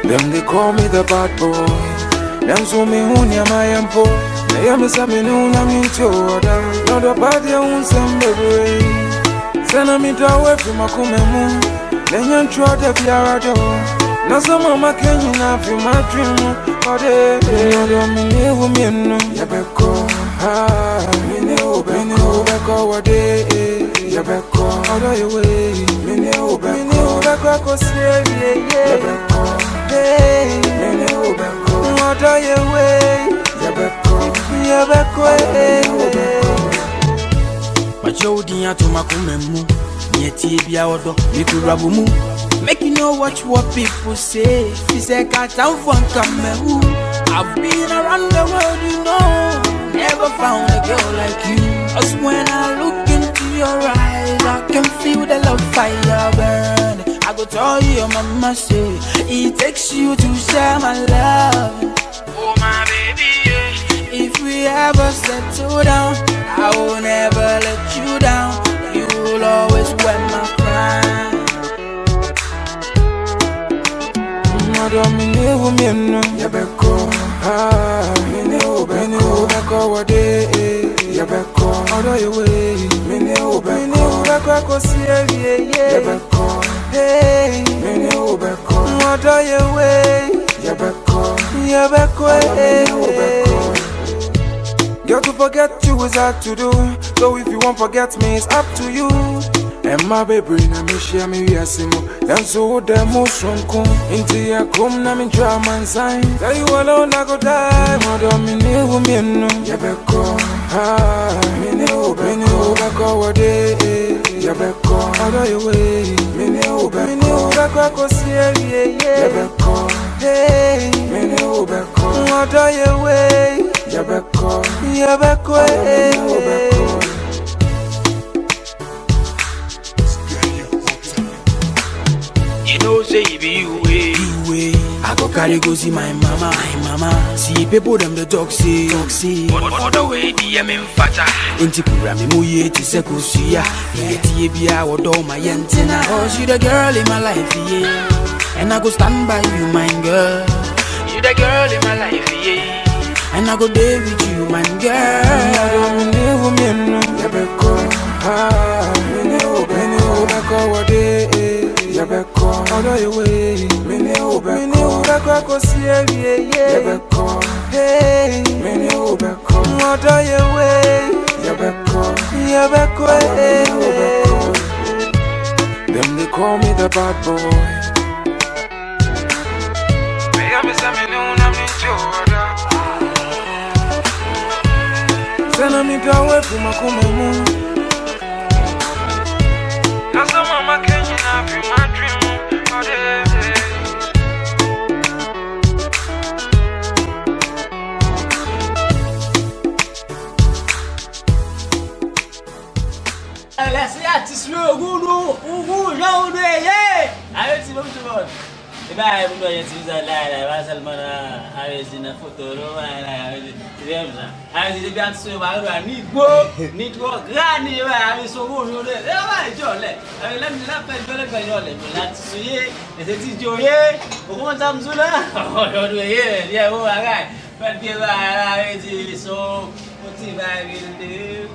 Them they call me the bad boy. Them so me hunya my empo. They am sa me no na me choda. No the body won't send baby. Send me to away from my kumemu. Then you try the piarado. No some mama can you not feel my dream. Oh they me live me no. Yabeko. Ah, me no beko what they. Yabeko. How do you way? Me no beko ko say yeah. Hey, what are you way? But you dear to Makumemu, yet be out of Mikurabumu. Make you know what people say. He said, got out from Kameru. I've been around the world, you know. Never found a girl like you. Cause when I look into your eyes, I can feel the love fire burn. I go tell you, mama say it takes you to share my love. Oh my baby, yeah. If we ever settle down, I will never let you down. You will always wear my crown. Madam, me never no. Yabeko, ah, me never what they. Yabeko, how do you way? Me never go see Yabeko. Hey, what are you way? Yabeko, girl, to forget you is hard to do. So if you won't forget me, it's up to you. And my baby, na me share me we asimo. Then so the motion come into your come na me drama and sign. Tell you alone I go die. Madam, me never no. Yabeko, ah, me never what they. Yabeko, how do you way? Me never go see Yabeko, hey, me never what do you way? Yabeko, hey. You know, say be you way. I go carry go see my mama. See people them the talk say. But the way the am in fata. Inti kura mi mo ye ti se kusia. Ye ti bia wodo my yentina. Oh, she the girl in my life, yeah. And I go stand by you, my girl. You the girl in my life, yeah. And I go there with you, my girl. I don't never no. Yabeko, ah, me never what they. Yabeko, how do you way? Me never go see Yabeko, hey, me never what do you way? Yabeko, hey. Them they call me the bad boy. Me am say me no na me choda. Send me away from my kumemu. Now some mama can you not feel my dream? Oh, let's see at this room. Who round there? Yeah, I will see what you want. If I have no yet, I was a man. I was in a photo. I was the best so I need work, granny. I was so good. I let me laugh and let me see it. Is it your year? One time sooner? Oh, yeah, oh, I got. But give I so what if I will do?